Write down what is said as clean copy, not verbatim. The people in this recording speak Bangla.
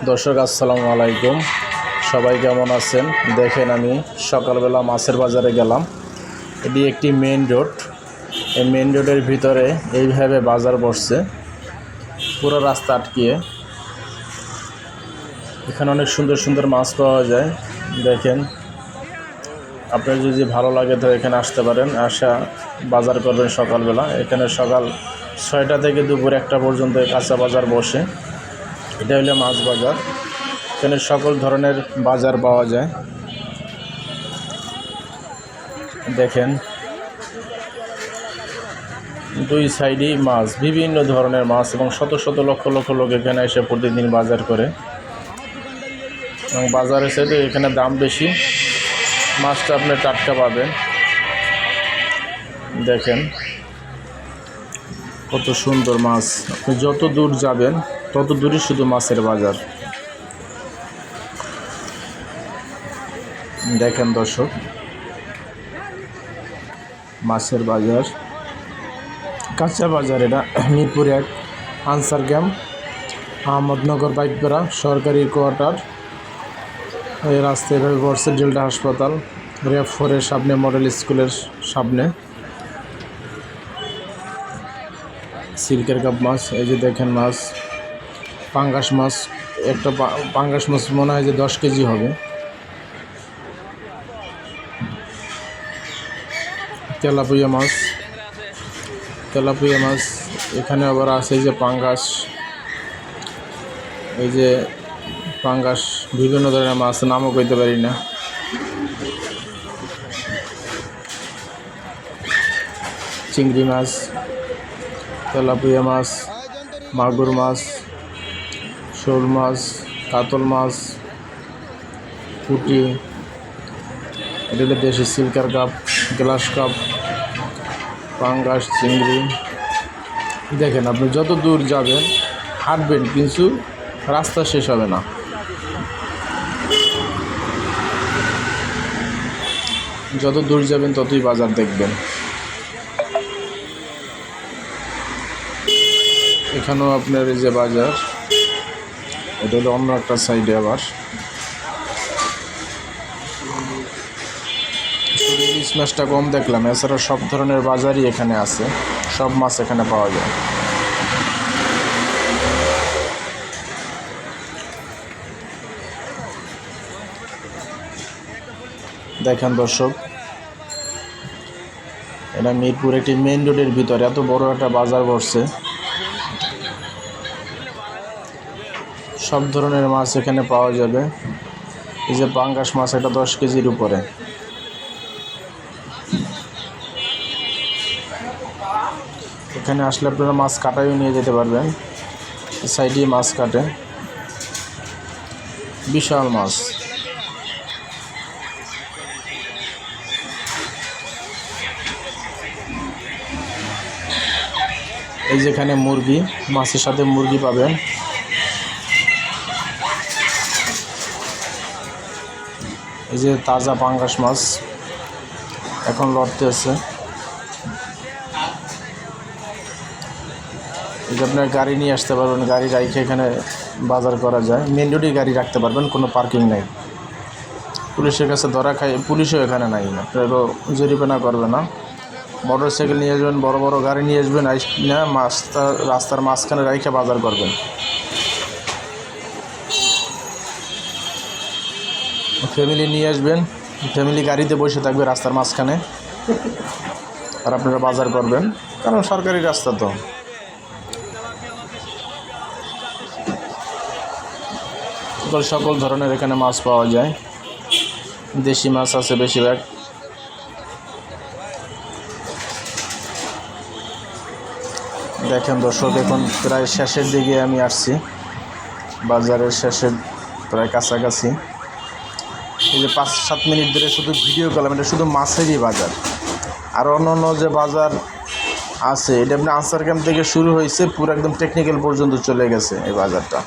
দর্শক আসসালামু আলাইকুম, সবাই কেমন আছেন? দেখেন, আমি সকালবেলা মাছের বাজারে গেলাম। এটি একটি মেইন রোড। এই মেইন রোডের ভিতরে এইভাবে বাজার বসছে, পুরো রাস্তা আটকিয়ে। এখানে অনেক সুন্দর সুন্দর মাছ পাওয়া যায়। দেখেন, আপনার যদি ভালো লাগে তো এখানে আসতে পারেন, আসা বাজার করবেন সকালবেলা। এখানে সকাল 6টা থেকে দুপুর 1টা পর্যন্ত কাঁচা বাজার বসে। এটা হলো মাছ বাজার। এখানে সকল ধরনের বাজার পাওয়া যায়। দেখেন, দুই সাইডেই মাছ, বিভিন্ন ধরনের মাছ, এবং শত শত লক্ষ লক্ষ লোক এখানে এসে প্রতিদিন বাজার করে। এবং বাজারে সাইডে এখানে দাম বেশি, মাছটা আপনি টাটকা পাবেন। দেখেন কত সুন্দর মাছ। আপনি যত দূর যাবেন তত দূরই শুধু মাছের বাজার। দেখেন দর্শক, মাছের বাজার, কাঁচা বাজার। এটা মিরপুর 1 আনসার ক্যাম্প, আহমদনগর বাইকপাড়া সরকারি কোয়ার্টার। এই রাস্তায় এভাবে পড়ছে ডেল্টা হাসপাতাল, র্যাব 4-এর সামনে, মডেল স্কুলের সামনে। সিল্কের কাপ মাছ, এই যে দেখেন মাছ, পাঙ্গাস মাছ। একটা পাঙ্গাস মাছ মনে হয় যে 10 কেজি হবে। তেলাপুয়া মাছ, তেলাপুয়া মাছ। এখানে আবার আছে এই যে পাঙ্গাস, এই যে পাঙ্গাস, বিভিন্ন ধরনের মাছ, নামও কইতে পারি না। চিংড়ি মাছ, তেলাপুয়া মাছ, মাগুর মাছ, শোল মাছ, কাতল মাছ, পুঁটি। এটা হলো দেশি সিল্কার কাপ, গ্লাস কাপ, পাঙ্গাস, চিংড়ি। দেখেন, আপনি যত দূর যাবেন হাঁটবেন, কিন্তু রাস্তা শেষ হবে না। যত দূর যাবেন ততই বাজার দেখবেন। এখানেও আপনার এই যে বাজার, এটা হলো অন্য একটা সাইডে। আবার শুধু ইলিশ মাছটা কম দেখলাম, এছাড়া সব ধরনের বাজারই এখানে আছে, সব মাছ এখানে পাওয়া যায়। দেখেন দর্শক, এটা মিরপুর একটি মেইন রোডের ভিতরে এত বড় একটা বাজার বসছে। সব ধরনের মাছ এখানে পাওয়া যাবে। এই যে পাঙ্গাস মাছ, এটা 10 কেজির উপরে। এখানে আসলে আপনারা মাছ কাটাইও নিয়ে যেতে পারবেন। সাইডে মাছ কাটে, বিশাল মাছ। এই যেখানে মুরগি, মাছের সাথে মুরগি পাবেন। এই যে তাজা পাঙ্গাস মাছ এখন লড়তেছে। এই যে আপনার গাড়ি নিয়ে আসতে পারবেন, গাড়ি রাখে এখানে বাজার করা যায়। মেন রোডে গাড়ি রাখতে পারবেন, কোনো পার্কিং নেই। পুলিশের কাছে ধরা খায়, পুলিশও এখানে নাই, আপনারও জরিমানা করবে না। মোটর সাইকেল নিয়ে আসবেন, বড় বড় গাড়ি নিয়ে আসবেন, না মাছটা রাস্তার মাঝখানে রাখে বাজার করবেন। ফ্যামিলি নিয়ে আসবেন, ফ্যামিলি গাড়িতে বসে থাকবে রাস্তার মাঝখানে, আর আপনারা বাজার করবেন, কারণ সরকারি রাস্তা তো। সকল ধরনের এখানে মাছ পাওয়া যায়, দেশি মাছ আছে বেশিরভাগ। দেখেন দর্শক, এখন প্রায় শেষের দিকে আমি আসছি, বাজারের শেষের প্রায় কাছাকাছি। এই যে 5-7 মিনিট ধরে শুধু ভিডিও করলাম, এটা শুধু মাছেরই বাজার। আর অন্য যে বাজার আছে, এটা আপনি আনসার ক্যাম্প থেকে শুরু হয়েছে, পুরো একদম টেকনিক্যাল পর্যন্ত চলে গেছে এই বাজারটা।